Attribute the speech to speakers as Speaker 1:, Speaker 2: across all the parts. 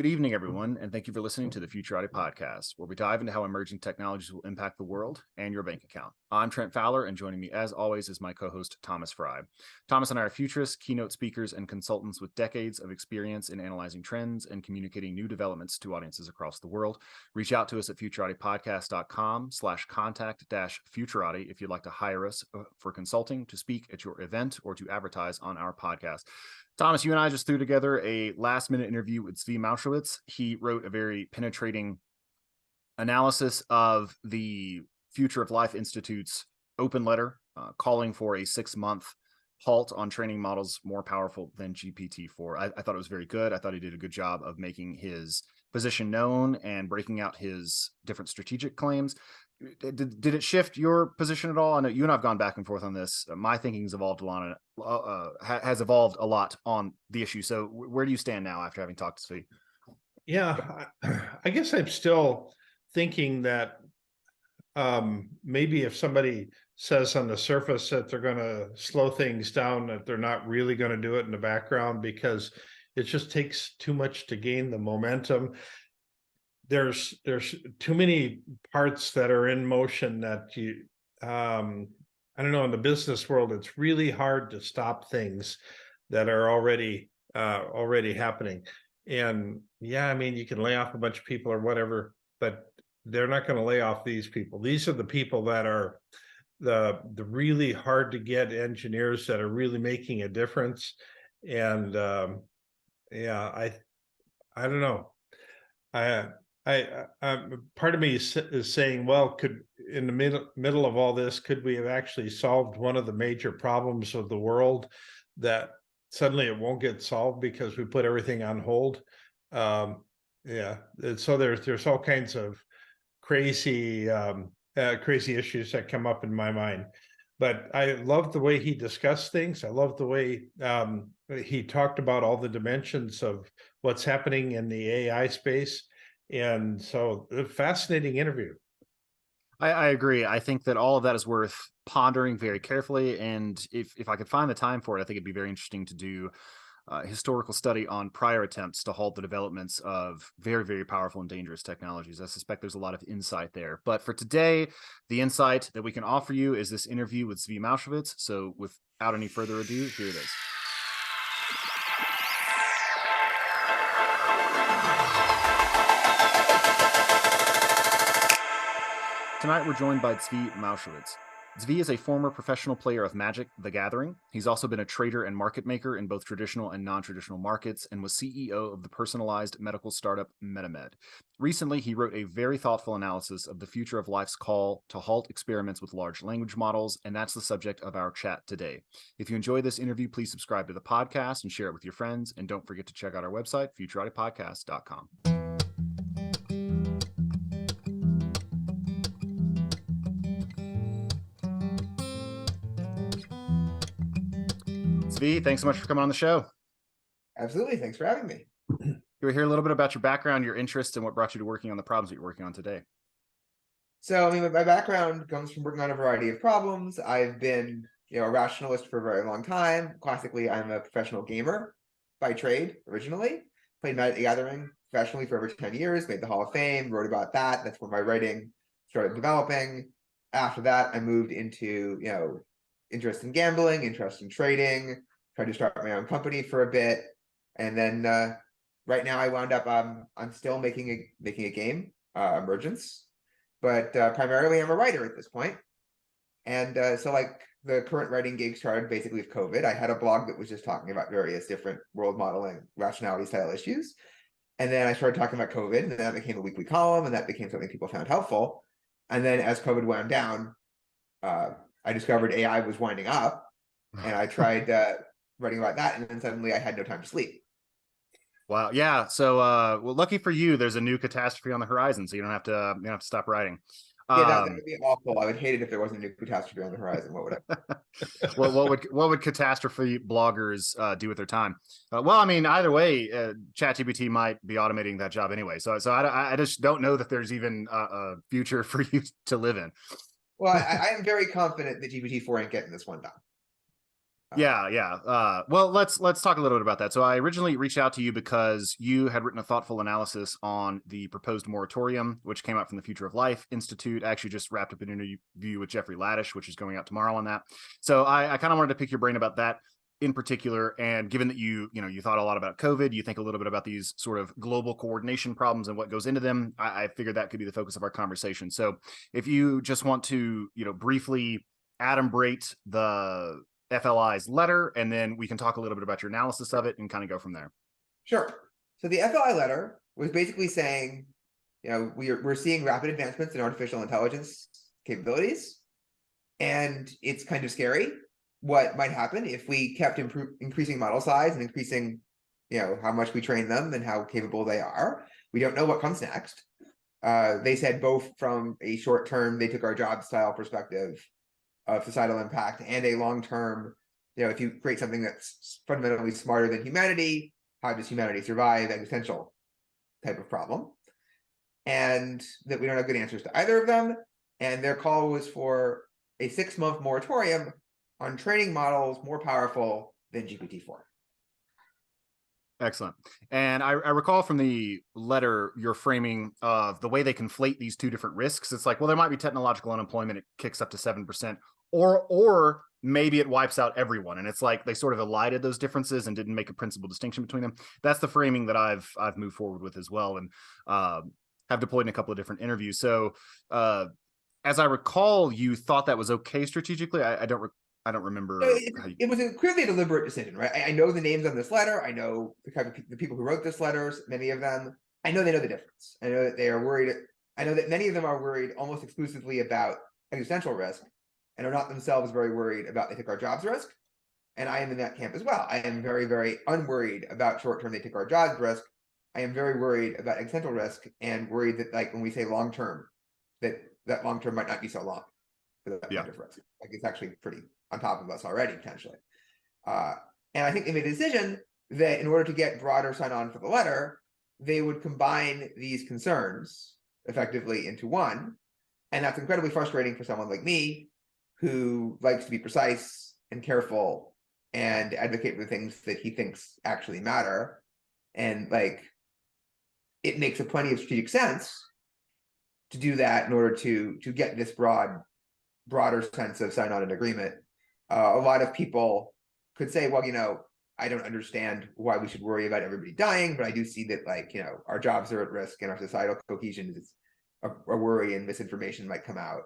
Speaker 1: Good evening, everyone, and thank you for listening to the Futurati podcast, where we dive into how emerging technologies will impact the world and your bank account. I'm Trent Fowler, and joining me, as always, is my co-host, Thomas Fry. Thomas and I are futurists, keynote speakers, and consultants with decades of experience in analyzing trends and communicating new developments to audiences across the world. Reach out to us at futuratipodcast.com/contact-futurati if you'd like to hire us for consulting, to speak at your event, or to advertise on our podcast. Thomas, you and I just threw together a last-minute interview with Zvi Mowshowitz. He wrote a very penetrating analysis of the Future of Life Institute's open letter calling for a 6-month halt on training models more powerful than GPT-4. I thought it was very good. I thought he did a good job of making his position known and breaking out his different strategic claims. Did it shift your position at all? I know you and I've gone back and forth on this. My thinking's evolved a lot, has evolved a lot on the issue. So where do you stand now after having talked to Zvi?
Speaker 2: Yeah, I guess I'm still thinking that maybe if somebody says on the surface that they're going to slow things down, that they're not really going to do it in the background, because it just takes too much to gain the momentum. There's too many parts that are in motion that you I don't know, in the business world it's really hard to stop things that are already happening. And yeah, I mean, you can lay off a bunch of people or whatever, but they're not going to lay off these people. These are the people that are the really hard to get engineers that are really making a difference. And yeah, I don't know. Part of me is saying, well, could in the middle of all this, could we have actually solved one of the major problems of the world that suddenly it won't get solved because we put everything on hold? Yeah, so there's all kinds of crazy issues that come up in my mind. But I love the way he discussed things. I love the way he talked about all the dimensions of what's happening in the AI space. And so, a fascinating interview.
Speaker 1: I agree. I think that all of that is worth pondering very carefully. And if I could find the time for it, I think it'd be very interesting to do a historical study on prior attempts to halt the developments of very, very powerful and dangerous technologies. I suspect there's a lot of insight there. But for today, the insight that we can offer you is this interview with Zvi Mowshowitz. So without any further ado, here it is. Tonight, we're joined by Zvi Mowshowitz. Zvi is a former professional player of Magic: The Gathering. He's also been a trader and market maker in both traditional and non-traditional markets, and was CEO of the personalized medical startup MetaMed. Recently, he wrote a very thoughtful analysis of the future of life's call to halt experiments with large language models, and that's the subject of our chat today. If you enjoyed this interview, please subscribe to the podcast and share it with your friends, and don't forget to check out our website, futuratipodcast.com. Zvi, thanks so much for coming on the show.
Speaker 3: Absolutely. Thanks for having me.
Speaker 1: You were hear a little bit about your background, your interests, and what brought you to working on the problems that you're working on today.
Speaker 3: So, I mean, my background comes from working on a variety of problems. I've been, a rationalist for a very long time. Classically, I'm a professional gamer by trade originally. Played Magic: The Gathering professionally for over 10 years, made the Hall of Fame, wrote about that. That's where my writing started developing. After that, I moved into, interest in gambling, interest in trading, tried to start my own company for a bit. And then right now I wound up, I'm still making a game, Emergence, but primarily I'm a writer at this point. And so like the current writing gig started basically with COVID. I had a blog that was just talking about various different world modeling, rationality style issues. And then I started talking about COVID, and then that became a weekly column, and that became something people found helpful. And then as COVID wound down, I discovered AI was winding up, and I tried writing about that, and then suddenly I had no time to sleep.
Speaker 1: Wow. Yeah. So, well, lucky for you, there's a new catastrophe on the horizon, so you don't have to stop writing.
Speaker 3: Yeah, that would be awful. I would hate it if there wasn't a new catastrophe on the horizon. What would I?
Speaker 1: Well, what would catastrophe bloggers do with their time? Well, I mean, either way, ChatGPT might be automating that job anyway. So I just don't know that there's even a future for you to live in.
Speaker 3: Well, I am very confident that GPT-4 ain't getting this one done.
Speaker 1: Yeah. Well, let's talk a little bit about that. So I originally reached out to you because you had written a thoughtful analysis on the proposed moratorium, which came out from the Future of Life Institute. I actually just wrapped up an interview with Jeffrey Laddish, which is going out tomorrow on that. So I kind of wanted to pick your brain about that in particular. And given that you thought a lot about COVID, you think a little bit about these sort of global coordination problems and what goes into them, I figured that could be the focus of our conversation. So if you just want to, briefly adumbrate the FLI's letter, and then we can talk a little bit about your analysis of it and kind of go from there.
Speaker 3: Sure. So the FLI letter was basically saying, we're seeing rapid advancements in artificial intelligence capabilities, and it's kind of scary what might happen if we kept increasing model size and increasing, how much we train them and how capable they are. We don't know what comes next. They said both from a short term, they took our job style perspective of societal impact, and a long-term, if you create something that's fundamentally smarter than humanity, how does humanity survive? Existential type of problem. And that we don't have good answers to either of them. And their call was for a 6-month moratorium on training models more powerful than GPT-4.
Speaker 1: Excellent. And I recall from the letter your framing of the way they conflate these two different risks. It's like, well, there might be technological unemployment. It kicks up to 7%, or maybe it wipes out everyone. And it's like they sort of elided those differences and didn't make a principal distinction between them. That's the framing that I've moved forward with as well, and have deployed in a couple of different interviews. So as I recall, you thought that was okay strategically. I don't remember.
Speaker 3: So it was clearly a deliberate decision, right? I know the names on this letter. I know the people who wrote this letters, many of them. I know they know the difference. I know that they are worried. I know that many of them are worried almost exclusively about existential risk and are not themselves very worried about they took our jobs risk. And I am in that camp as well. I am very, very unworried about short-term they took our jobs risk. I am very worried about existential risk and worried that, like, when we say long-term, that long-term might not be so long for that kind of risk. Like, it's actually pretty on top of us already, potentially. And I think they made a decision that in order to get broader sign-on for the letter, they would combine these concerns effectively into one. And that's incredibly frustrating for someone like me, who likes to be precise and careful and advocate for the things that he thinks actually matter. And, like, it makes a plenty of strategic sense to do that in order to get this broader sense of sign-on and agreement. A lot of people could say, well, I don't understand why we should worry about everybody dying, but I do see that, like, our jobs are at risk and our societal cohesion is a worry, and misinformation might come out.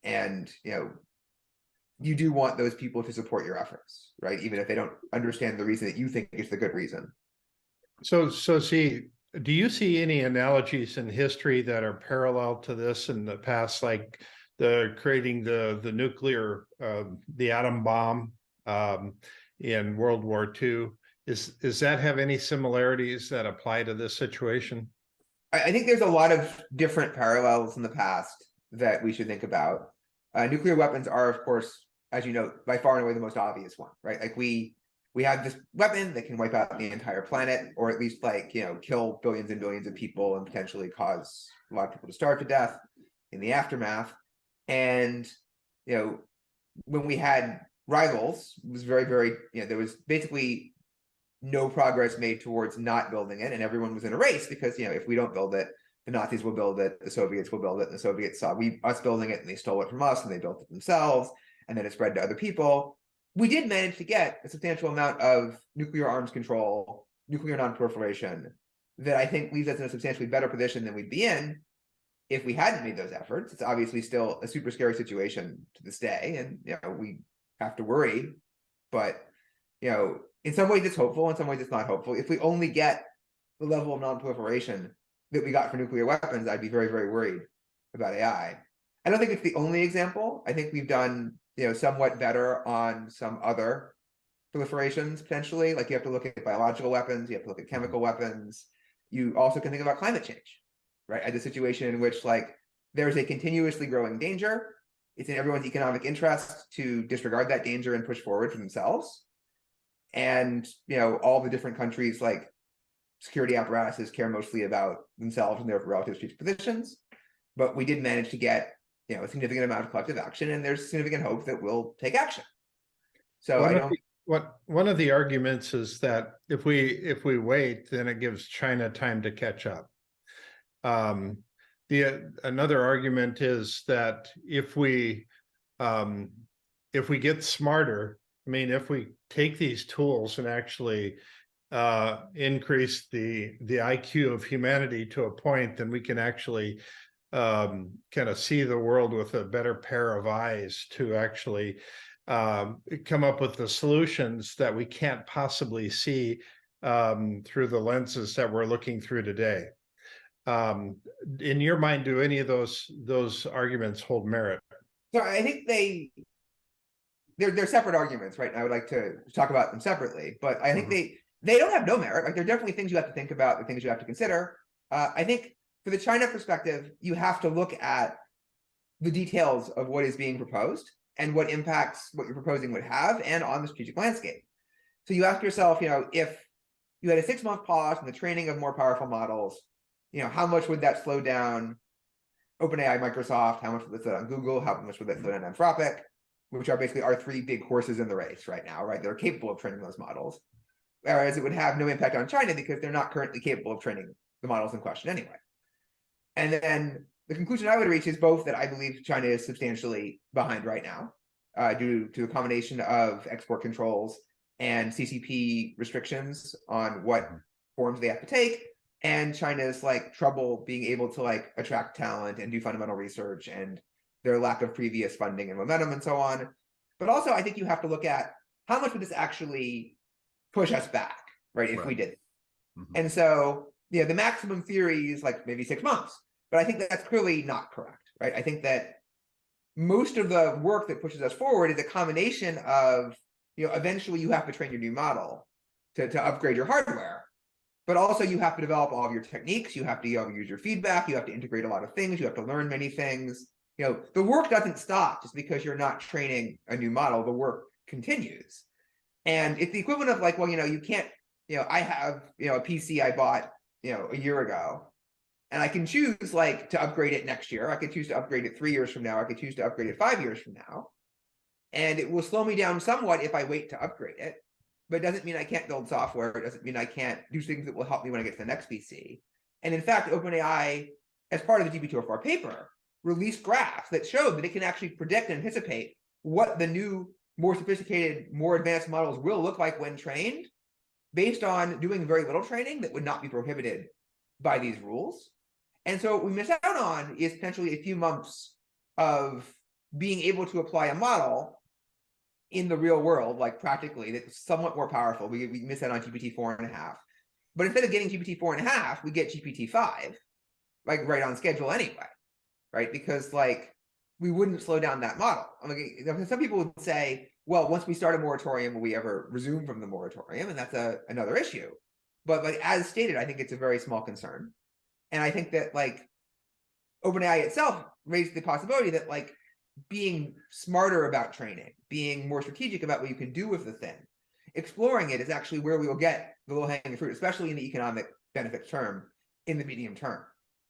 Speaker 3: And, you do want those people to support your efforts, right? Even if they don't understand the reason that you think is the good reason.
Speaker 2: So see, do you see any analogies in history that are parallel to this in the past, like creating the nuclear, the atom bomb in World War II? Does that have any similarities that apply to this situation?
Speaker 3: I think there's a lot of different parallels in the past that we should think about. Nuclear weapons are, of course, as you know, by far and away the most obvious one, right? Like, we have this weapon that can wipe out the entire planet, or at least, like, kill billions and billions of people and potentially cause a lot of people to starve to death in the aftermath. And, when we had rivals, it was very, very, there was basically no progress made towards not building it. And everyone was in a race because, if we don't build it, the Nazis will build it, the Soviets will build it, and the Soviets saw us building it, and they stole it from us, and they built it themselves, and then it spread to other people. We did manage to get a substantial amount of nuclear arms control, nuclear non-proliferation, that I think leaves us in a substantially better position than we'd be in if we hadn't made those efforts. It's obviously still a super scary situation to this day, and we have to worry. But in some ways it's hopeful, in some ways it's not hopeful. If we only get the level of non-proliferation that we got for nuclear weapons, I'd be very, very worried about AI. I don't think it's the only example. I think we've done somewhat better on some other proliferations potentially. Like, you have to look at biological weapons, you have to look at chemical weapons. You also can think about climate change, right? As a situation in which, like, there's a continuously growing danger. It's in everyone's economic interest to disregard that danger and push forward for themselves. And all the different countries, like, security apparatuses care mostly about themselves and their relative strategic positions. But we did manage to get a significant amount of collective action, and there's significant hope that we'll take action. So
Speaker 2: one of the arguments is that if we wait, then it gives China time to catch up. Another argument is that if we get smarter, I mean, if we take these tools and actually increase the IQ of humanity to a point, then we can actually kind of see the world with a better pair of eyes to actually come up with the solutions that we can't possibly see through the lenses that we're looking through today. In your mind, do any of those arguments hold merit?
Speaker 3: So I think they're separate arguments, right? And I would like to talk about them separately, but I think they don't have no merit. Like, there are definitely things you have to think about, the things you have to consider. I think for the China perspective, you have to look at the details of what is being proposed and what impacts what you're proposing would have and on the strategic landscape. So you ask yourself, if you had a 6-month pause in the training of more powerful models, how much would that slow down OpenAI, Microsoft? How much would that slow down Google? How much would that slow down Anthropic? Which are basically our 3 big horses in the race right now, right? They're capable of training those models. Whereas it would have no impact on China because they're not currently capable of training the models in question anyway. And then the conclusion I would reach is both that I believe China is substantially behind right now due to a combination of export controls and CCP restrictions on what forms they have to take, and China's trouble being able to attract talent and do fundamental research, and their lack of previous funding and momentum and so on. But also, I think you have to look at how much would this actually push us back, right, if we did it. And so, the maximum theory is maybe 6 months, but I think that's clearly not correct, right? I think that most of the work that pushes us forward is a combination of, eventually you have to train your new model to upgrade your hardware, but also you have to develop all of your techniques, you have to use your feedback, you have to integrate a lot of things, you have to learn many things. The work doesn't stop just because you're not training a new model, the work continues. And it's the equivalent of you can't, I have, a PC I bought, a year ago, and I can choose to upgrade it next year. I could choose to upgrade it 3 years from now. I could choose to upgrade it 5 years from now. And it will slow me down somewhat if I wait to upgrade it, but it doesn't mean I can't build software. It doesn't mean I can't do things that will help me when I get to the next PC. And in fact, OpenAI, as part of the GPT-4 paper, released graphs that showed that it can actually predict and anticipate what the new, more sophisticated, more advanced models will look like when trained, based on doing very little training that would not be prohibited by these rules. And so what we miss out on is potentially a few months of being able to apply a model in the real world, practically, that's somewhat more powerful. We miss out on GPT-4.5. But instead of getting GPT-4.5, we get GPT-5, right on schedule anyway, right? Because we wouldn't slow down that model. Some people would say, well, once we start a moratorium, will we ever resume from the moratorium? And that's another issue. But as stated, I think it's a very small concern. And I think that OpenAI itself raised the possibility that being smarter about training, being more strategic about what you can do with the thing, exploring it is actually where we will get the low-hanging fruit, especially in the economic benefit term, in the medium term.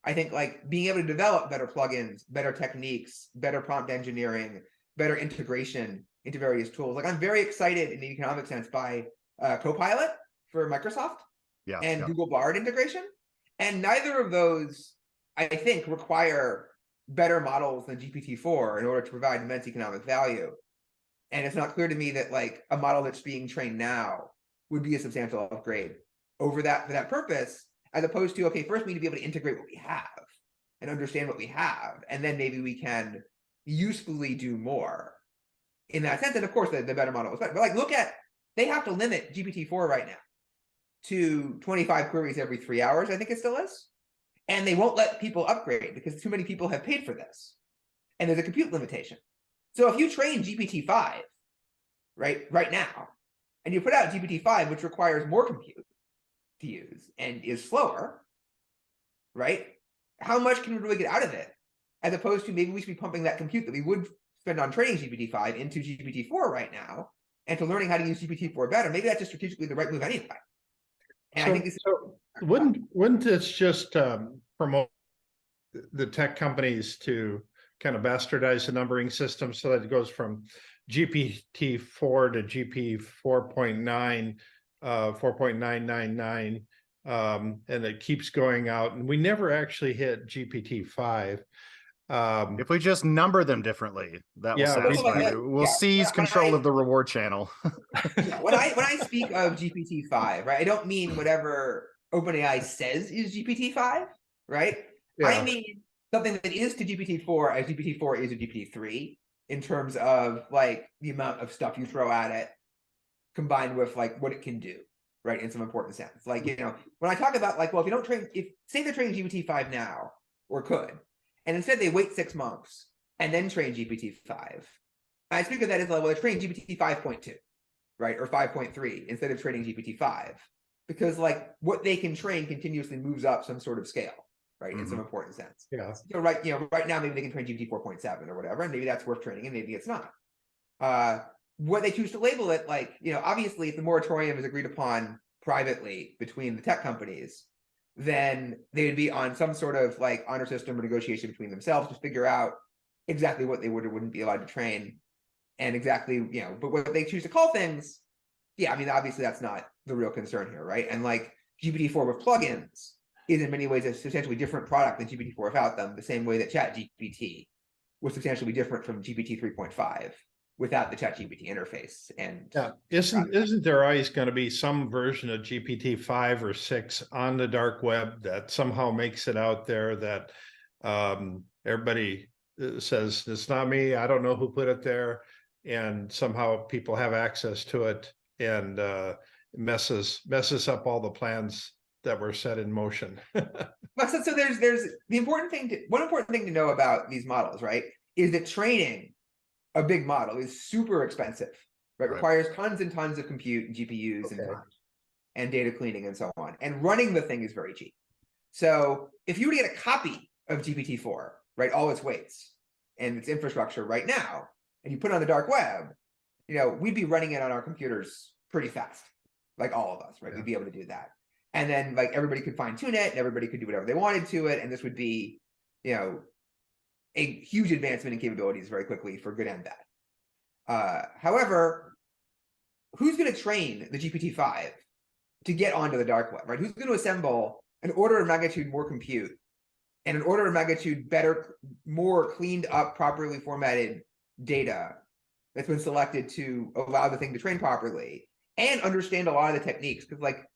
Speaker 3: I think being able to develop better plugins, better techniques, better prompt engineering, better integration into various tools. I'm very excited in the economic sense by Copilot for Microsoft and Google Bard integration. And neither of those, I think, require better models than GPT-4 in order to provide immense economic value. And it's not clear to me that a model that's being trained now would be a substantial upgrade over that for that purpose, as opposed to, okay, first we need to be able to integrate what we have and understand what we have, and then maybe we can usefully do more in that sense. And of course, the better model is better. But look at, they have to limit GPT-4 right now to 25 queries every 3 hours, I think it still is. And they won't let people upgrade because too many people have paid for this. And there's a compute limitation. So if you train GPT-5 right now, and you put out GPT-5, which requires more compute to use and is slower, right? How much can we really get out of it? As opposed to maybe we should be pumping that compute that we would spend on training GPT-5 into GPT-4 right now, and to learning how to use GPT-4 better. Maybe that's just strategically the right move anyway. And I think this
Speaker 2: wouldn't this just promote the tech companies to kind of bastardize the numbering system so that it goes from GPT-4 to GP 4.9, 4.999, and it keeps going out, and we never actually hit GPT-5.
Speaker 1: If we just number them differently, that will
Speaker 2: Yeah,
Speaker 1: satisfy
Speaker 3: we-
Speaker 1: you. We'll
Speaker 3: yeah,
Speaker 1: seize
Speaker 3: when
Speaker 1: control
Speaker 3: I-
Speaker 1: of the reward channel.
Speaker 3: Yeah, when I speak of GPT-5, right, I don't mean whatever OpenAI says is GPT-5, right? I
Speaker 2: yeah,
Speaker 3: mean something that is to GPT-4 as GPT-4 is to GPT-3 in terms of like the amount of stuff you throw at it combined with like what it can do, right? In some important sense. Like, when I talk about like, well, if you don't train, if say they're training GPT-5 now, or could, and instead they wait 6 months and then train GPT-5, I speak of that as like, well, they're training GPT 5.2, right? Or 5.3 instead of training GPT-5. Because like what they can train continuously moves up some sort of scale, right? In some important sense.
Speaker 2: yeah.
Speaker 3: Right now maybe they can train GPT 4.7 or whatever, and maybe that's worth training, and maybe it's not. What they choose to label it, like, obviously if the moratorium is agreed upon privately between the tech companies, then they would be on some sort of like honor system or negotiation between themselves to figure out exactly what they would or wouldn't be allowed to train, and exactly, but what they choose to call things, yeah, I mean, obviously that's not the real concern here, right? And like GPT-4 with plugins is in many ways a substantially different product than GPT-4 without them, the same way that ChatGPT was substantially different from GPT 3.5 without the ChatGPT interface. And
Speaker 2: Yeah, isn't there always going to be some version of GPT 5 or 6 on the dark web that somehow makes it out there that everybody says it's not me, I don't know who put it there, and somehow people have access to it, and messes up all the plans that were set in motion.
Speaker 3: so there's the important thing one important thing to know about these models, right, is that training a big model is super expensive, right? Requires tons and tons of compute and GPUs and time and data cleaning and so on. And running the thing is very cheap. So if you were to get a copy of GPT-4, right, all its weights and its infrastructure right now, and you put it on the dark web, we'd be running it on our computers pretty fast, like all of us, right? We'd be able to do that. And then like everybody could fine tune it and everybody could do whatever they wanted to it. And this would be, a huge advancement in capabilities very quickly for good and bad. However, who's going to train the GPT-5 to get onto the dark web, right? Who's going to assemble an order of magnitude more compute and an order of magnitude better, more cleaned up, properly formatted data that's been selected to allow the thing to train properly and understand a lot of the techniques? Because like,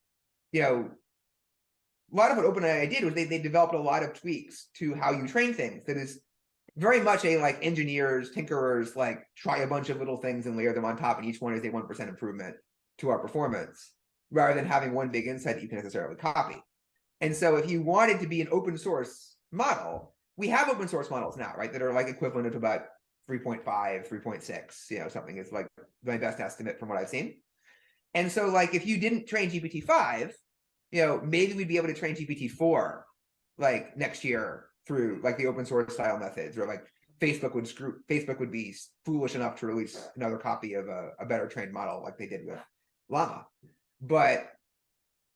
Speaker 3: a lot of what OpenAI did was they developed a lot of tweaks to how you train things that is very much a like engineers, tinkerers, like try a bunch of little things and layer them on top, and each one is a 1% improvement to our performance, rather than having one big insight that you can necessarily copy. And so if you wanted to be an open source model, we have open source models now, right, that are like equivalent to about 3.5, 3.6, something is like my best estimate from what I've seen. And so like if you didn't train GPT-5, maybe we'd be able to train GPT-4 like next year through like the open source style methods, or like Facebook would be foolish enough to release another copy of a better trained model like they did with Llama. But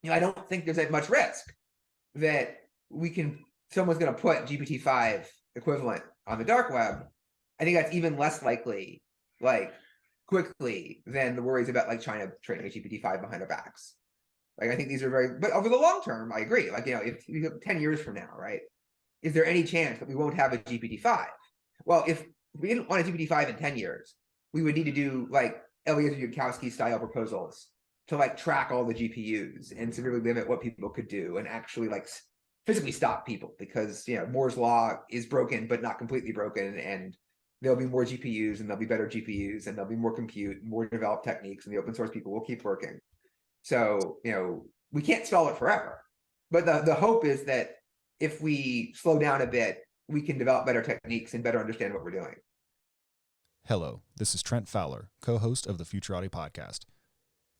Speaker 3: I don't think there's that much risk that someone's going to put GPT-5 equivalent on the dark web. I think that's even less likely, like quickly, than the worries about like China training a GPT-5 behind our backs. Like I think these are but over the long term, I agree. Like, if 10 years from now, right, is there any chance that we won't have a GPT-5? Well, if we didn't want a GPT-5 in 10 years, we would need to do like Eliezer Yudkowsky style proposals to like track all the GPUs and severely limit what people could do and actually like physically stop people, because Moore's law is broken but not completely broken, and there'll be more GPUs and there'll be better GPUs and there'll be more compute, more developed techniques, and the open source people will keep working. So we can't stall it forever, but the hope is that if we slow down a bit, we can develop better techniques and better understand what we're doing.
Speaker 1: Hello, this is Trent Fowler, co-host of the Futurati podcast.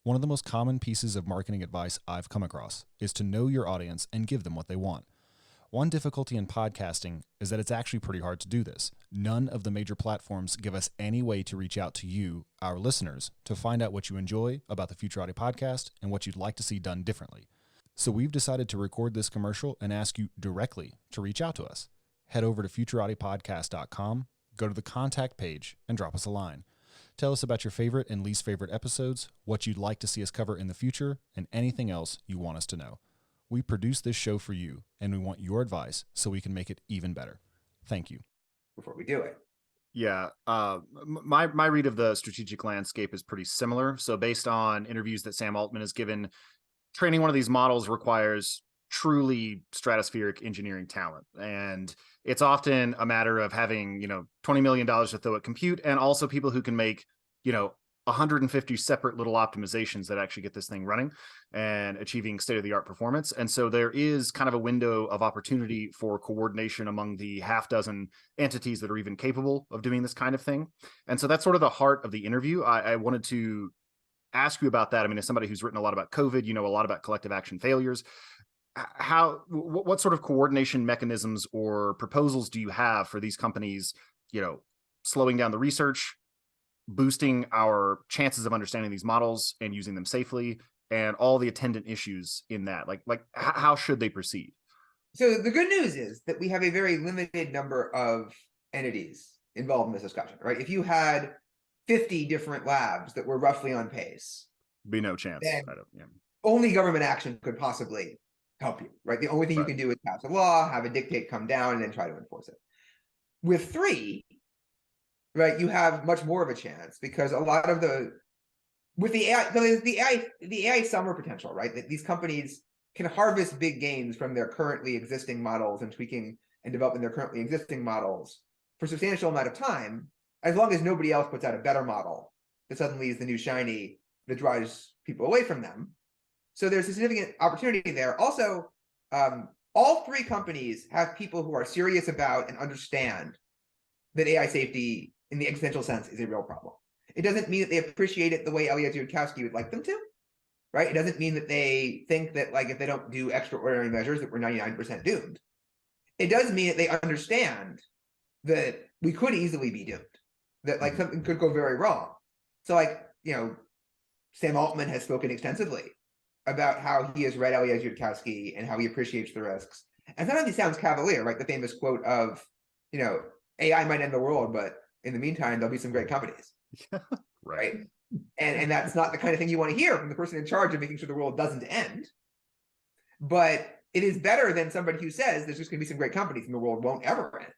Speaker 1: One of the most common pieces of marketing advice I've come across is to know your audience and give them what they want. One difficulty in podcasting is that it's actually pretty hard to do this. None of the major platforms give us any way to reach out to you, our listeners, to find out what you enjoy about the Futurati podcast and what you'd like to see done differently. So we've decided to record this commercial and ask you directly to reach out to us. Head over to futuratipodcast.com, go to the contact page, and drop us a line. Tell us about your favorite and least favorite episodes, what you'd like to see us cover in the future, and anything else you want us to know. We produce this show for you, and we want your advice so we can make it even better. Thank you.
Speaker 3: Before we do it.
Speaker 1: Yeah, my read of the strategic landscape is pretty similar. So based on interviews that Sam Altman has given, training one of these models requires truly stratospheric engineering talent. And it's often a matter of having, $20 million to throw at compute, and also people who can make, 150 separate little optimizations that actually get this thing running and achieving state-of-the-art performance. And so there is kind of a window of opportunity for coordination among the half dozen entities that are even capable of doing this kind of thing. And so that's sort of the heart of the interview. I wanted to ask you about that. I mean, as somebody who's written a lot about COVID, a lot about collective action failures. What sort of coordination mechanisms or proposals do you have for these companies, slowing down the research, boosting our chances of understanding these models and using them safely, and all the attendant issues in that? Like how should they proceed?
Speaker 3: So the good news is that we have a very limited number of entities involved in this discussion, right? If you had 50 different labs that were roughly on pace,
Speaker 1: be no chance.
Speaker 3: Only government action could possibly help you, right? The only thing you can do is pass a law, have a dictate come down, and then try to enforce it. With 3, right, you have much more of a chance, because a lot of with the AI summer potential, right? That these companies can harvest big gains from their currently existing models and tweaking and developing their currently existing models for a substantial amount of time, as long as nobody else puts out a better model that suddenly is the new shiny that drives people away from them. So there's a significant opportunity there. Also, all 3 companies have people who are serious about and understand that AI safety in the existential sense is a real problem. It doesn't mean that they appreciate it the way Eliezer Yudkowsky would like them to, right? It doesn't mean that they think that, like, if they don't do extraordinary measures that we're 99% doomed. It does mean that they understand that we could easily be doomed, that like something could go very wrong. So Sam Altman has spoken extensively about how he has read Eliezer Yudkowsky and how he appreciates the risks. And sometimes he sounds cavalier, right? The famous quote of, AI might end the world, but in the meantime, there'll be some great companies. Right. And that's not the kind of thing you want to hear from the person in charge of making sure the world doesn't end. But it is better than somebody who says there's just going to be some great companies and the world won't ever end,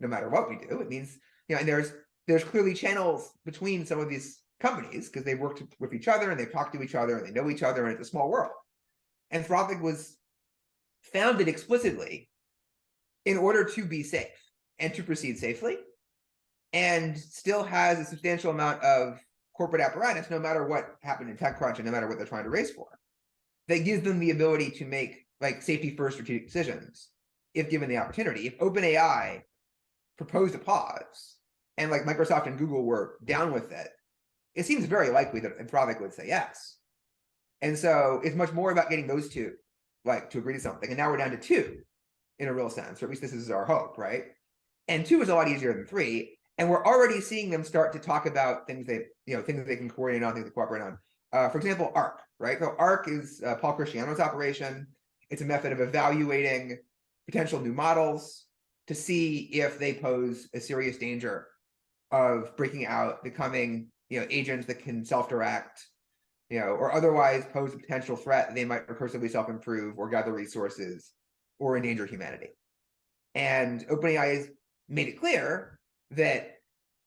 Speaker 3: no matter what we do. It means, and there's clearly channels between some of these companies because they've worked with each other and they've talked to each other and they know each other, and it's a small world. Anthropic was founded explicitly in order to be safe and to proceed safely, and still has a substantial amount of corporate apparatus, no matter what happened in TechCrunch and no matter what they're trying to race for, that gives them the ability to make safety first strategic decisions if given the opportunity. If OpenAI proposed a pause and Microsoft and Google were down with it, it seems very likely that Anthropic would say yes. And so it's much more about getting those 2 to agree to something. And now we're down to 2 in a real sense, or at least this is our hope, right? And 2 is a lot easier than 3. And we're already seeing them start to talk about things things that they can coordinate on, things they cooperate on. For example, ARC, right? So ARC is Paul Christiano's operation. It's a method of evaluating potential new models to see if they pose a serious danger of breaking out, becoming agents that can self-direct, or otherwise pose a potential threat that they might recursively self-improve or gather resources or endanger humanity. And OpenAI has made it clear that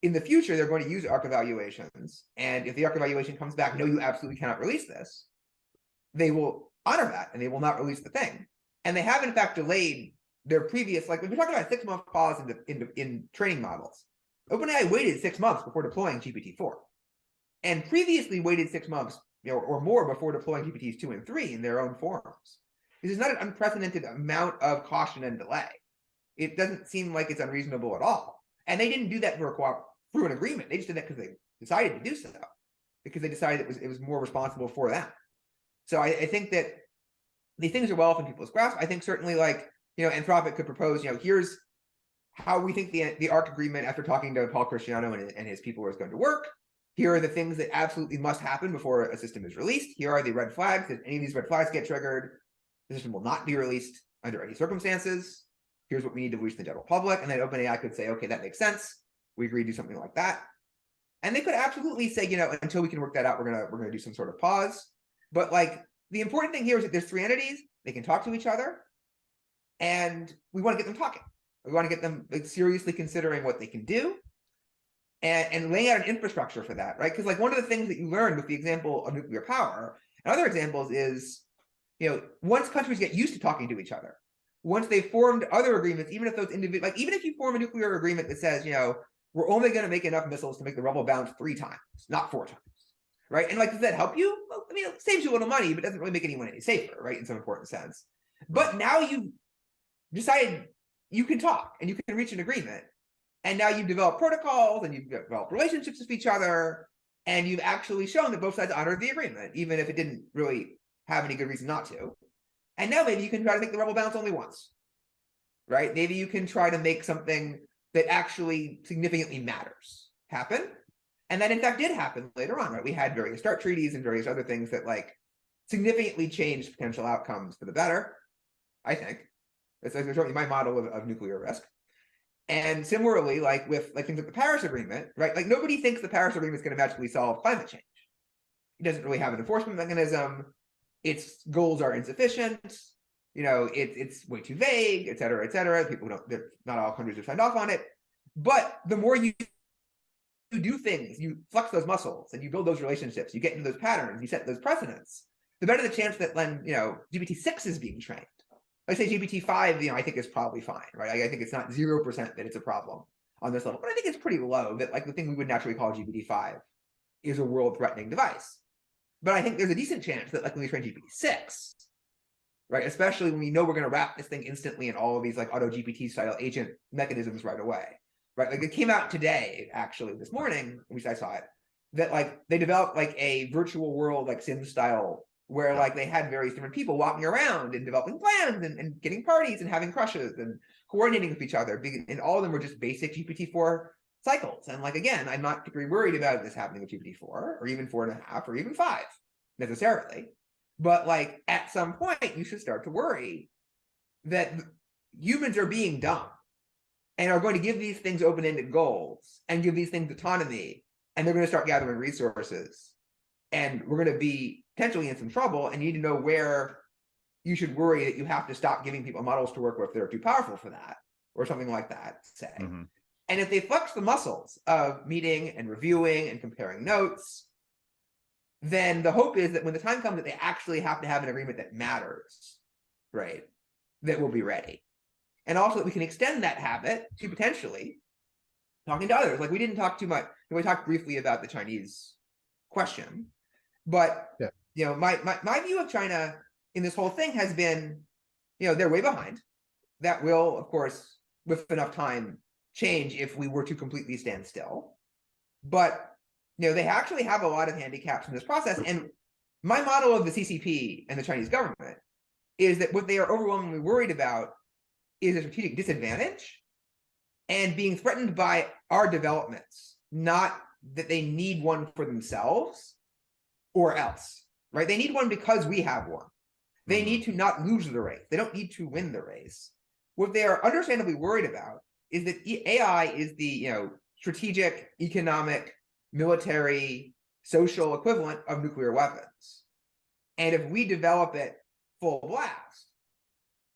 Speaker 3: in the future, they're going to use ARC evaluations. And if the ARC evaluation comes back, no, you absolutely cannot release this, they will honor that and they will not release the thing. And they have, in fact, delayed their previous, we're talking about a 6-month pause in training models. OpenAI waited 6 months before deploying GPT-4 and previously waited 6 months or more before deploying GPTs 2 and 3 in their own forums. This is not an unprecedented amount of caution and delay. It doesn't seem like it's unreasonable at all. And they didn't do that through an agreement. They just did that because they decided to do so, because they decided it was more responsible for them. So I think that these things are well within people's grasp. I think certainly Anthropic could propose, here's how we think the ARC agreement, after talking to Paul Christiano and his people, is going to work. Here are the things that absolutely must happen before a system is released. Here are the red flags. If any of these red flags get triggered, the system will not be released under any circumstances. Here's what we need to release to the general public. And then OpenAI could say, okay, that makes sense. We agree to do something like that. And they could absolutely say, until we can work that out, we're gonna do some sort of pause. But like the important thing here is that there's 3 entities, they can talk to each other, and we want to get them talking. We want to get them like seriously considering what they can do and laying out an infrastructure for that, right? Because like one of the things that you learn with the example of nuclear power and other examples is, once countries get used to talking to each other, once they've formed other agreements, even if those individual, like even if you form a nuclear agreement that says, we're only going to make enough missiles to make the rubble bounce 3 times, not 4 times, right? And like, does that help you? Well, I mean, it saves you a little money, but doesn't really make anyone any safer, right? In some important sense. But now you've decided you can talk and you can reach an agreement. And now you've developed protocols and you've developed relationships with each other. And you've actually shown that both sides honored the agreement, even if it didn't really have any good reason not to. And now maybe you can try to make the rubble bounce only once, right? Maybe you can try to make something that actually significantly matters happen. And that in fact did happen later on, right? We had various START treaties and various other things that like significantly changed potential outcomes for the better, I think. It's like certainly my model of nuclear risk. And similarly, like with like things like the Paris Agreement, right? Like nobody thinks the Paris Agreement is going to magically solve climate change. It doesn't really have an enforcement mechanism. Its goals are insufficient. It's way too vague, et cetera, et cetera. People don't, not all countries have signed off on it. But the more you do things, you flex those muscles and you build those relationships, you get into those patterns, you set those precedents, the better the chance that when, GPT-6 is being trained. Like say GPT-5, I think is probably fine, right? I think it's not 0% that it's a problem on this level, but I think it's pretty low that like the thing we would naturally call GPT-5 is a world-threatening device. But I think there's a decent chance that like when we train GPT-6, right, especially when we know we're going to wrap this thing instantly in all of these like auto GPT style agent mechanisms right away, right? Like it came out today, actually this morning, at least I saw it, that like they developed like a virtual world like sim style where like they had various different people walking around and developing plans and getting parties and having crushes and coordinating with each other. And all of them were just basic GPT-4 cycles. And like, again, I'm not particularly worried about this happening with GPT-4 or even 4.5 or even 5 necessarily. But like at some point, you should start to worry that humans are being dumb and are going to give these things open-ended goals and give these things autonomy. And they're going to start gathering resources. And we're going to be potentially in some trouble, and you need to know where you should worry that you have to stop giving people models to work with that are too powerful for that, or something like that, say. Mm-hmm. And if they flex the muscles of meeting and reviewing and comparing notes, then the hope is that when the time comes that they actually have to have an agreement that matters, right, that we'll be ready. And also that we can extend that habit to potentially talking to others. Like we didn't talk too much, we talked briefly about the Chinese question, but my view of China in this whole thing has been, they're way behind. That will, of course, with enough time, change if we were to completely stand still. But they actually have a lot of handicaps in this process. And my model of the CCP and the Chinese government is that what they are overwhelmingly worried about is a strategic disadvantage and being threatened by our developments, not that they need one for themselves or else, right? They need one because we have one. They need to not lose the race. They don't need to win the race. What they are understandably worried about is that AI is the strategic, economic, military, social equivalent of nuclear weapons. And if we develop it full blast,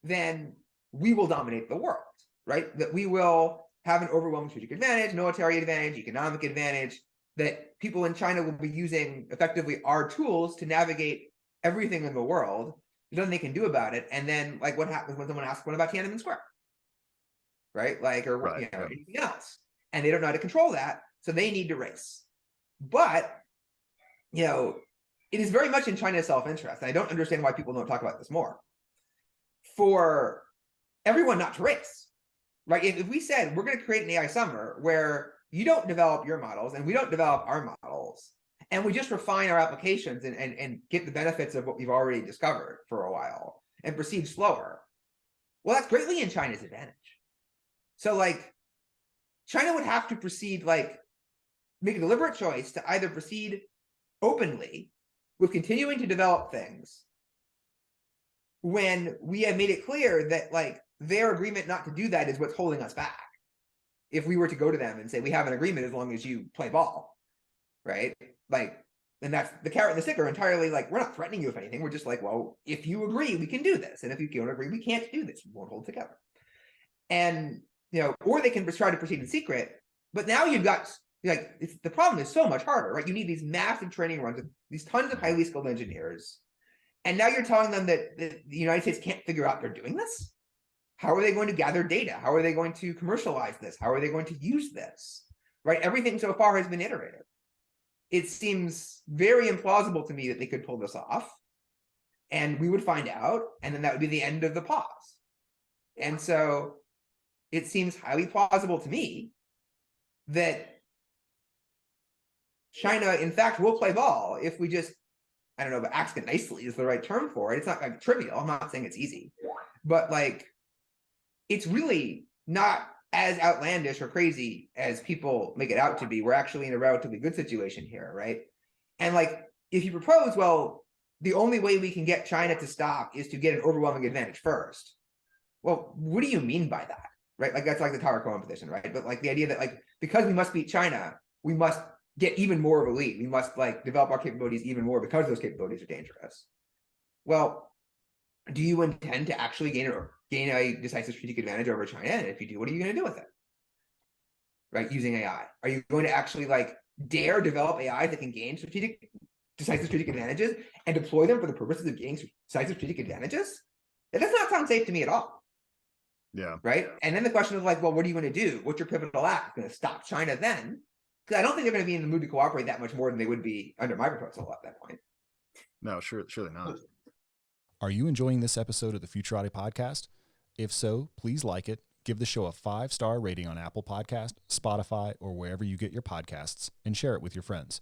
Speaker 3: then we will dominate the world, right? That we will have an overwhelming strategic advantage, military advantage, economic advantage, that people in China will be using effectively our tools to navigate everything in the world. There's nothing they can do about it. And then like what happens when someone asks, what about Tiananmen Square? Right? Like, or anything else. And they don't know how to control that. So they need to race. But, it is very much in China's self-interest. And I don't understand why people don't talk about this more. For everyone not to race, right? If we said we're going to create an AI summer where you don't develop your models and we don't develop our models, and we just refine our applications and get the benefits of what we've already discovered for a while and proceed slower, well, that's greatly in China's advantage. So like China would have to proceed, like make a deliberate choice to either proceed openly with continuing to develop things when we have made it clear that like their agreement not to do that is what's holding us back. If we were to go to them and say, we have an agreement as long as you play ball, right? Like, and that's the carrot and the stick are entirely like, we're not threatening you with anything. We're just like, well, if you agree, we can do this. And if you don't agree, we can't do this. We won't hold together. And, or they can try to proceed in secret. But now you've got, like, the problem is so much harder, right? You need these massive training runs with these tons of highly skilled engineers. And now you're telling them that the United States can't figure out they're doing this? How are they going to gather data? How are they going to commercialize this? How are they going to use this? Right? Everything so far has been iterative. It seems very implausible to me that they could pull this off. And we would find out, and then that would be the end of the pause. And so it seems highly plausible to me that China, in fact, will play ball if we just, I don't know, but ask it nicely is the right term for it. It's not like trivial. I'm not saying it's easy, but like, it's really not as outlandish or crazy as people make it out to be. We're actually in a relatively good situation here, right? And like, if you propose, well, the only way we can get China to stop is to get an overwhelming advantage first. Well, what do you mean by that? Right? Like, that's like the Tower Cohen position, right? But like the idea that like, because we must beat China, we must get even more of a lead. We must like develop our capabilities even more because those capabilities are dangerous. Well, do you intend to actually gain a decisive strategic advantage over China? And if you do, what are you going to do with it? Right? Using AI. Are you going to actually like dare develop AI that can gain decisive strategic advantages and deploy them for the purposes of gaining decisive strategic advantages? That does not sound safe to me at all.
Speaker 1: Yeah.
Speaker 3: Right. And then the question is like, well, what are you going to do? What's your pivotal act? Going to stop China then? Because I don't think they're going to be in the mood to cooperate that much more than they would be under my proposal at that point.
Speaker 1: No, surely not.
Speaker 4: Are you enjoying this episode of the Futurati podcast? If so, please like it, give the show a 5-star rating on Apple Podcast, Spotify, or wherever you get your podcasts, and share it with your friends.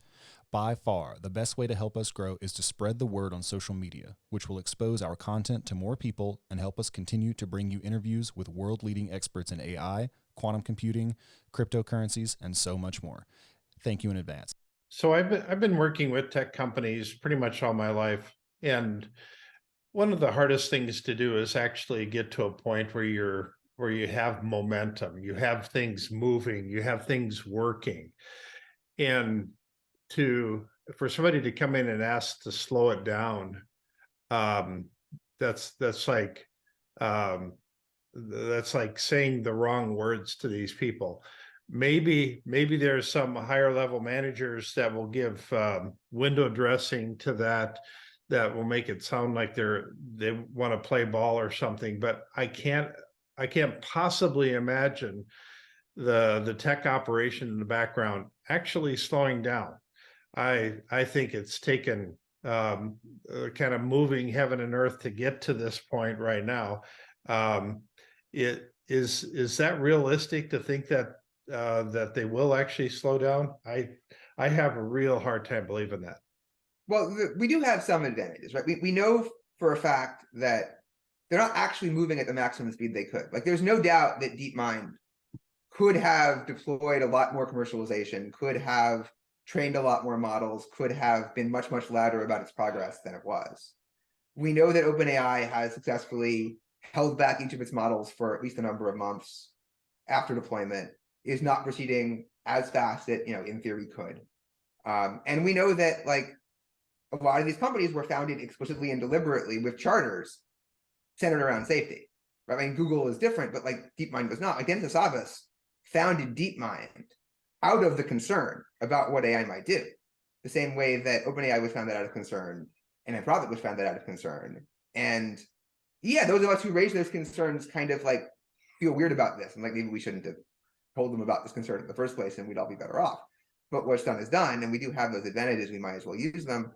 Speaker 4: By far, the best way to help us grow is to spread the word on social media, which will expose our content to more people and help us continue to bring you interviews with world-leading experts in AI, quantum computing, cryptocurrencies, and so much more. Thank you in advance.
Speaker 2: So I've been working with tech companies pretty much all my life, and one of the hardest things to do is actually get to a point where you have momentum, you have things moving, you have things working, and for somebody to come in and ask to slow it down, that's like saying the wrong words to these people. Maybe there's some higher level managers that will give window dressing to that will make it sound like they want to play ball or something, but I can't possibly imagine the tech operation in the background actually slowing down. I think it's taken kind of moving heaven and earth to get to this point right now. Is that realistic to think that that they will actually slow down? I have a real hard time believing that.
Speaker 3: Well, we do have some advantages, right? We know for a fact that they're not actually moving at the maximum speed they could. Like, there's no doubt that DeepMind could have deployed a lot more commercialization, could have trained a lot more models, could have been much, much louder about its progress than it was. We know that OpenAI has successfully held back each of its models for at least a number of months after deployment, is not proceeding as fast as it, in theory, could. And we know that, like, a lot of these companies were founded explicitly and deliberately with charters centered around safety. Right? I mean, Google is different, but like DeepMind was not. Like, Denis Savas founded DeepMind out of the concern about what AI might do, the same way that OpenAI was founded out of concern and Anthropic was founded out of concern. And yeah, those of us who raise those concerns kind of like feel weird about this, and like maybe we shouldn't have told them about this concern in the first place, and we'd all be better off. But what's done is done, and we do have those advantages. We might as well use them.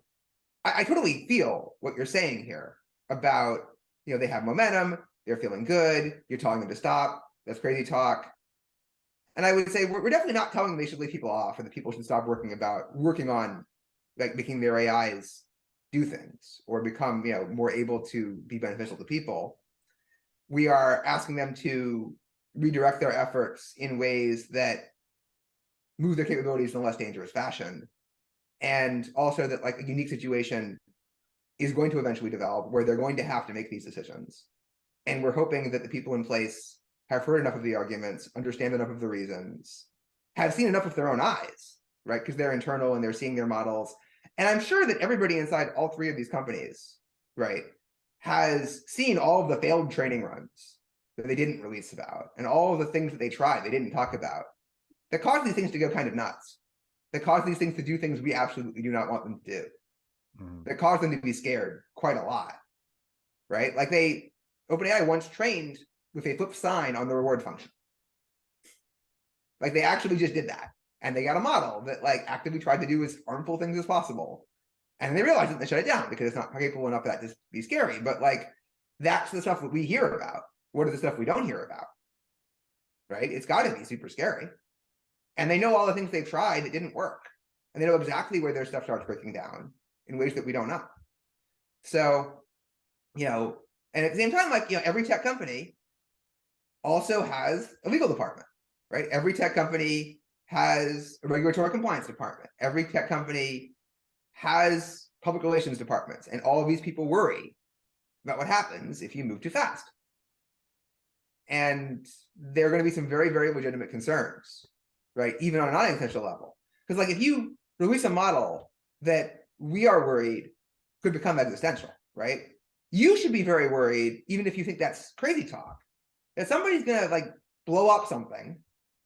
Speaker 3: I totally feel what you're saying here about, they have momentum, they're feeling good, you're telling them to stop, that's crazy talk. And I would say we're definitely not telling them they should leave people off, or that people should stop working on like making their AIs do things or become, more able to be beneficial to people. We are asking them to redirect their efforts in ways that move their capabilities in a less dangerous fashion. And also that like a unique situation is going to eventually develop where they're going to have to make these decisions. And we're hoping that the people in place have heard enough of the arguments, understand enough of the reasons, have seen enough with their own eyes right? Because they're internal and they're seeing their models. And I'm sure that everybody inside all three of these companies, right, has seen all of the failed training runs that they didn't release about, and all of the things that they tried they didn't talk about, that caused these things to go kind of nuts, that caused these things to do things we absolutely do not want them to do, that caused them to be scared quite a lot, right? Like OpenAI once trained with a flip sign on the reward function. Like they actually just did that. And they got a model that like actively tried to do as harmful things as possible. And they realized that they shut it down because it's not capable enough for that to be scary. But like, that's the stuff that we hear about. What are the stuff we don't hear about? Right? It's got to be super scary. And they know all the things they've tried that didn't work. And they know exactly where their stuff starts breaking down in ways that we don't know. So, you know, and at the same time, like, you know, every tech company also has a legal department, right? Every tech company has a regulatory compliance department. Every tech company has public relations departments, and all of these people worry about what happens if you move too fast. And there are going to be some very, very legitimate concerns, right? Even on a non-existential level. Because like if you release a model that we are worried could become existential, right? You should be very worried, even if you think that's crazy talk, that somebody's going to like blow up something,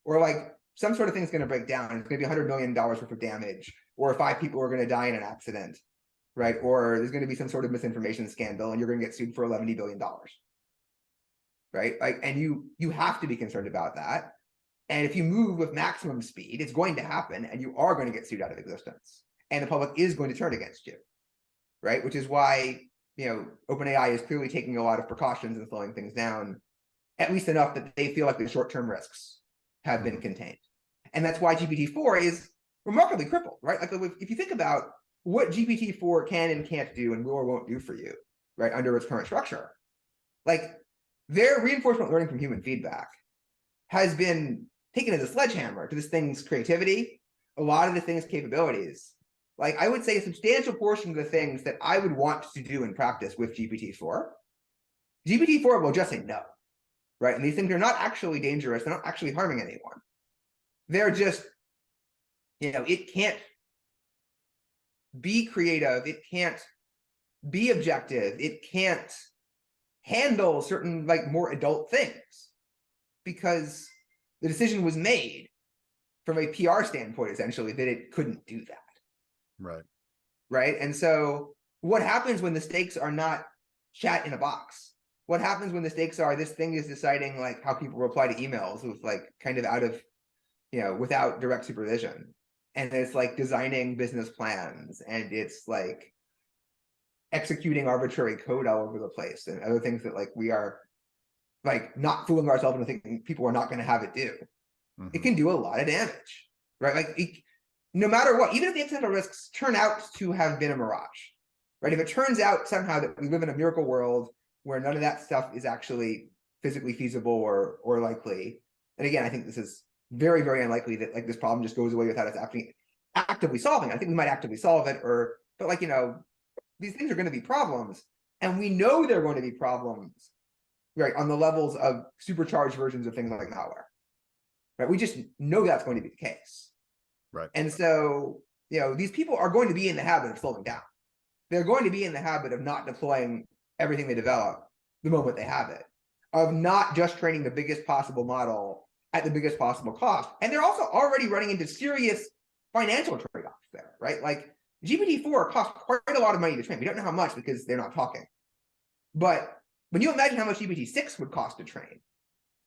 Speaker 3: or like some sort of thing's going to break down, and it's going to be $100 million worth of damage, or 5 people are going to die in an accident, right? Or there's going to be some sort of misinformation scandal and you're going to get sued for $11 billion, right? Like, and you have to be concerned about that. And if you move with maximum speed, it's going to happen, and you are going to get sued out of existence, and the public is going to turn against you, right? Which is why, you know, OpenAI is clearly taking a lot of precautions and slowing things down, at least enough that they feel like the short-term risks have been contained. And that's why GPT-4 is remarkably crippled, right? Like if you think about what GPT-4 can and can't do and will or won't do for you, right, under its current structure, like their reinforcement learning from human feedback has been taken as a sledgehammer to this thing's creativity, a lot of the thing's capabilities. Like I would say a substantial portion of the things that I would want to do in practice with GPT-4, GPT-4 will just say no, right? And these things are not actually dangerous. They're not actually harming anyone. They're just, you know, it can't be creative. It can't be objective. It can't handle certain like more adult things because the decision was made from a PR standpoint, essentially, that it couldn't do that.
Speaker 1: Right.
Speaker 3: Right. And so what happens when the stakes are not chat in a box? What happens when the stakes are this thing is deciding like how people reply to emails with like kind of out of, you know, without direct supervision, and it's like designing business plans, and it's like executing arbitrary code all over the place and other things that like we are like not fooling ourselves into thinking people are not going to have it do. It can do a lot of damage, right? Like no matter what, even if the accidental risks turn out to have been a mirage, right? If it turns out somehow that we live in a miracle world where none of that stuff is actually physically feasible or likely, and again, I think this is very, very unlikely that like this problem just goes away without us actively solving it. I think we might actively solve it, but like, you know, these things are going to be problems, and we know they're going to be problems, right? On the levels of supercharged versions of things like malware, right? We just know that's going to be the case,
Speaker 1: right?
Speaker 3: And so, you know, these people are going to be in the habit of slowing down. They're going to be in the habit of not deploying everything they develop the moment they have it, of not just training the biggest possible model at the biggest possible cost. And they're also already running into serious financial trade-offs there, right? Like GPT-4 costs quite a lot of money to train. We don't know how much because they're not talking. But when you imagine how much GPT-6 would cost to train,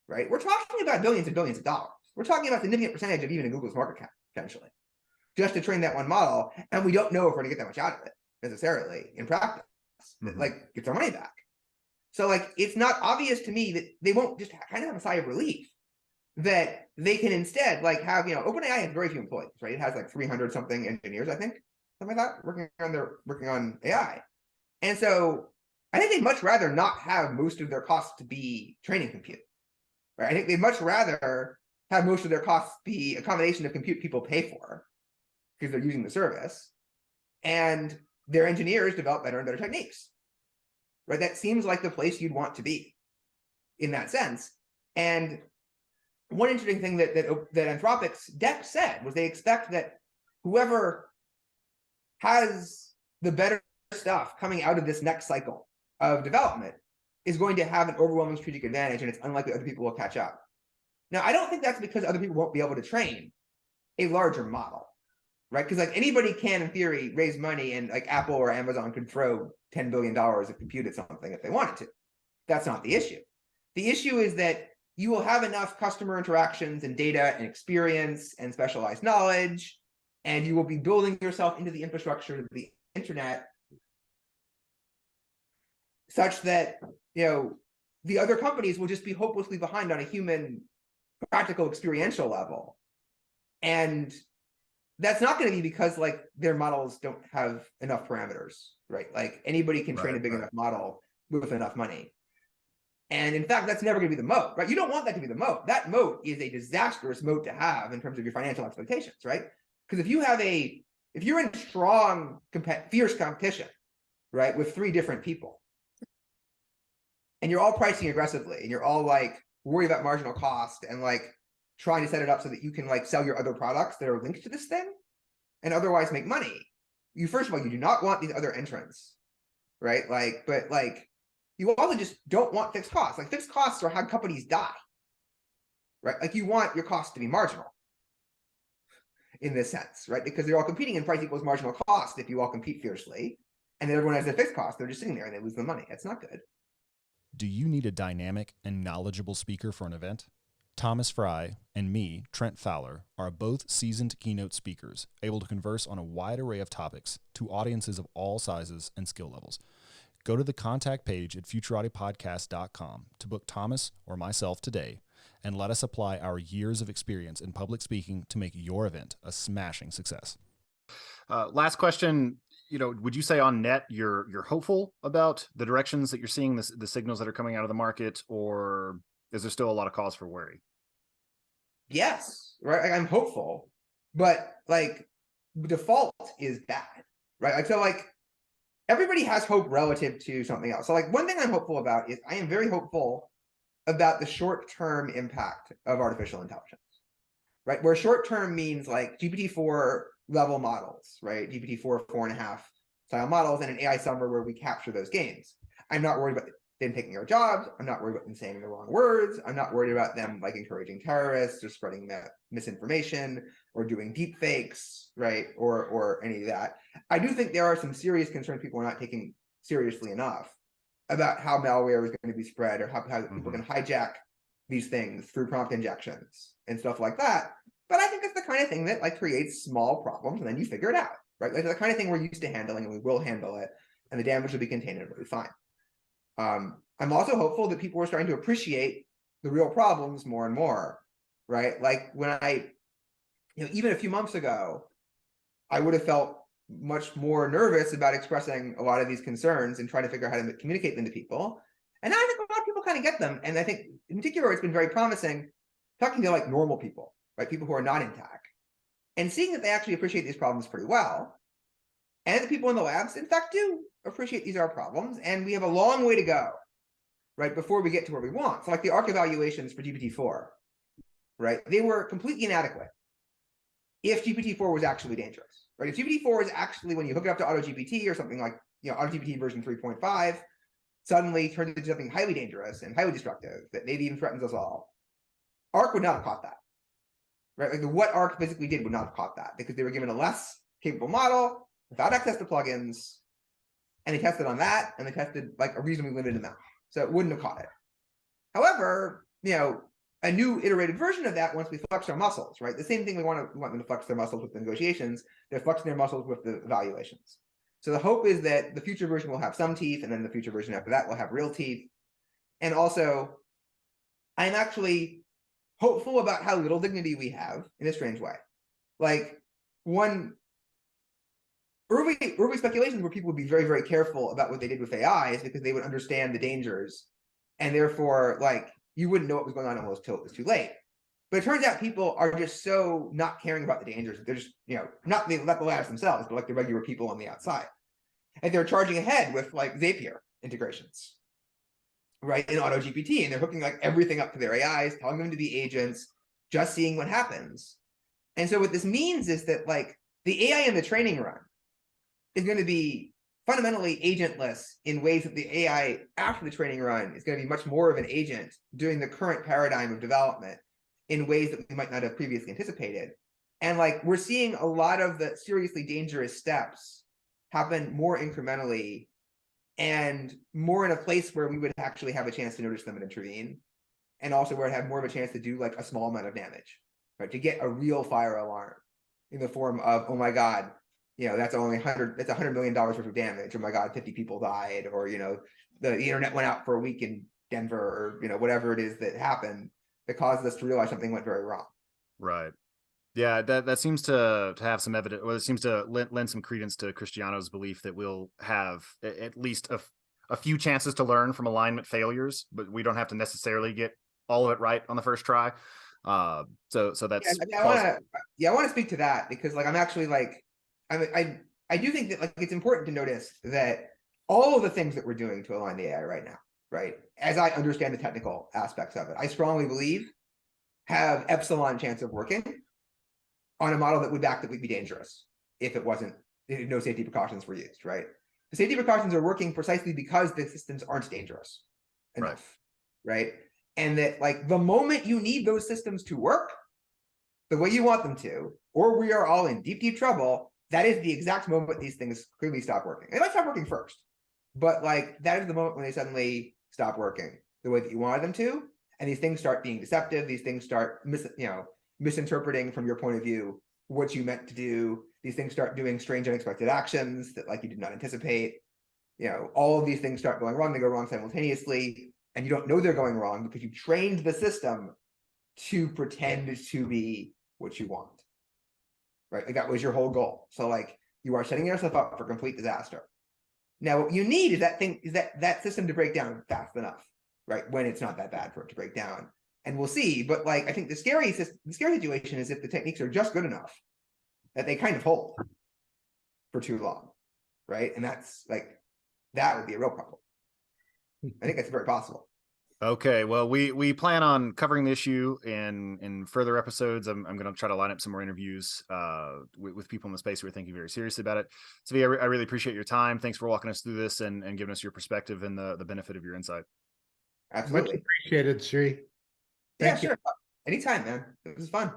Speaker 3: right? We're talking about billions and billions of dollars. We're talking about a significant percentage of even a Google's market cap, potentially, just to train that one model. And we don't know if we're going to get that much out of it necessarily in practice. Like, get their money back. So, like, it's not obvious to me that they won't just kind of have a sigh of relief that they can instead, like, have, you know, OpenAI has very few employees, right? It has like 300 something engineers, I think, something like that, working on AI. And so I think they'd much rather not have most of their costs to be training compute, right? I think they'd much rather have most of their costs be a combination of compute people pay for because they're using the service, and their engineers develop better and better techniques, right? That seems like the place you'd want to be in that sense. And one interesting thing that Anthropic's deck said was they expect that whoever has the better stuff coming out of this next cycle of development is going to have an overwhelming strategic advantage, and it's unlikely other people will catch up. Now, I don't think that's because other people won't be able to train a larger model, right? Because like anybody can, in theory, raise money, and like Apple or Amazon could throw $10 billion of compute at something if they wanted to. That's not the issue. The issue is that you will have enough customer interactions and data and experience and specialized knowledge, and you will be building yourself into the infrastructure of the internet such that, you know, the other companies will just be hopelessly behind on a human, practical, experiential level. And that's not going to be because like their models don't have enough parameters, right? Like anybody can train a big enough model with enough money. And in fact, that's never going to be the moat, right? You don't want that to be the moat. That moat is a disastrous moat to have in terms of your financial expectations, right? Because if you're in strong, fierce competition, right, with 3 different people, and you're all pricing aggressively, and you're all like worried about marginal cost and like trying to set it up so that you can like sell your other products that are linked to this thing and otherwise make money. You, first of all, you do not want these other entrants, right? Like, but like, you also just don't want fixed costs. Like fixed costs are how companies die, right? Like you want your costs to be marginal in this sense, right? Because they're all competing and price equals marginal cost if you all compete fiercely, and then everyone has a fixed cost. They're just sitting there and they lose the money. That's not good.
Speaker 4: Do you need a dynamic and knowledgeable speaker for an event? Thomas Fry and me, Trent Fowler, are both seasoned keynote speakers, able to converse on a wide array of topics to audiences of all sizes and skill levels. Go to the contact page at futuratiPodcast.com to book Thomas or myself today, and let us apply our years of experience in public speaking to make your event a smashing success.
Speaker 1: Last question. You know, would you say on net you're hopeful about the directions that you're seeing, the signals that are coming out of the market, or is there still a lot of cause for worry?
Speaker 3: Yes, right. I'm hopeful, but like default is bad, right? Like so, like everybody has hope relative to something else. So like one thing I'm hopeful about is I am very hopeful about the short-term impact of artificial intelligence, right? Where short-term means like GPT-4 level models, right? GPT-4, 4.5 style models, and an AI summer where we capture those gains. I'm not worried about them taking our jobs. I'm not worried about them saying the wrong words. I'm not worried about them like encouraging terrorists or spreading misinformation or doing deep fakes, right? Or any of that. I do think there are some serious concerns people are not taking seriously enough about how malware is going to be spread, or how people can hijack these things through prompt injections and stuff like that. But I think it's the kind of thing that like creates small problems and then you figure it out, right? Like the kind of thing we're used to handling, and we will handle it, and the damage will be contained and it'll be fine. I'm also hopeful that people are starting to appreciate the real problems more and more, right? Like when even a few months ago, I would have felt much more nervous about expressing a lot of these concerns and trying to figure out how to communicate them to people. And now I think a lot of people kind of get them. And I think in particular, it's been very promising talking to like normal people, right? People who are not in tech, and seeing that they actually appreciate these problems pretty well. And the people in the labs, in fact, do appreciate these are problems. And we have a long way to go, right, before we get to where we want. So like the ARC evaluations for GPT-4, right? They were completely inadequate if GPT-4 was actually dangerous, right? If GPT-4 is actually, when you hook it up to AutoGPT or something like, AutoGPT version 3.5, suddenly turns into something highly dangerous and highly destructive that maybe even threatens us all, ARC would not have caught that, right? Like what ARC physically did would not have caught that, because they were given a less capable model without access to plugins, and they tested on that, and they tested like a reasonably limited amount, so it wouldn't have caught it. However, a new iterated version of that, once we flex our muscles, right? The same thing we want them to flex their muscles with the negotiations, they're flexing their muscles with the evaluations. So the hope is that the future version will have some teeth, and then the future version after that will have real teeth. And also, I'm actually hopeful about how little dignity we have in a strange way. Like one early speculations where people would be very, very careful about what they did with AI is because they would understand the dangers, and therefore, like, you wouldn't know what was going on almost till it was too late. But it turns out people are just so not caring about the dangers. They're just, not the labs themselves, but like the regular people on the outside. And they're charging ahead with like Zapier integrations, right, in AutoGPT, and they're hooking like everything up to their AIs, telling them to be agents, just seeing what happens. And so what this means is that like the AI in the training run is going to be fundamentally agentless in ways that the AI after the training run is going to be much more of an agent doing the current paradigm of development in ways that we might not have previously anticipated. And like we're seeing a lot of the seriously dangerous steps happen more incrementally and more in a place where we would actually have a chance to notice them and intervene, and also where it have more of a chance to do like a small amount of damage, right? To get a real fire alarm in the form of, oh my God, that's only that's $100 million worth of damage. Oh my God, 50 people died, or, the internet went out for a week in Denver, or, whatever it is that happened that caused us to realize something went very wrong.
Speaker 1: Right. Yeah, that seems to have some evidence, or it seems to lend some credence to Cristiano's belief that we'll have at least a few chances to learn from alignment failures, but we don't have to necessarily get all of it right on the first try. So that's
Speaker 3: I want to speak to that, because like I'm actually like I do think that like it's important to notice that all of the things that we're doing to align the AI right now, right, as I understand the technical aspects of it, I strongly believe have epsilon chance of working on a model that would actively be dangerous if no safety precautions were used, right? The safety precautions are working precisely because the systems aren't dangerous enough, right? And that like the moment you need those systems to work the way you want them to, or we are all in deep, deep trouble, that is the exact moment these things clearly stop working. They might stop working first, but like that is the moment when they suddenly stop working the way that you wanted them to, and these things start being deceptive. These things start misinterpreting from your point of view what you meant to do. These things start doing strange, unexpected actions that like you did not anticipate. All of these things start going wrong. They go wrong simultaneously, and you don't know they're going wrong because you trained the system to pretend to be what you want, right? Like that was your whole goal. So like you are setting yourself up for complete disaster. Now what you need is that system to break down fast enough, right? When it's not that bad for it to break down. And we'll see. But like I think the scary situation is if the techniques are just good enough that they kind of hold for too long, right? And that's like that would be a real problem. I think that's very possible.
Speaker 1: Okay, well, we plan on covering the issue in further episodes. I'm going to try to line up some more interviews with people in the space who are thinking very seriously about it. Zvi, I really appreciate your time. Thanks for walking us through this and giving us your perspective and the benefit of your insight.
Speaker 3: Absolutely.
Speaker 2: Much appreciated, Zvi.
Speaker 3: Yeah, sure. Anytime, man. It was fun.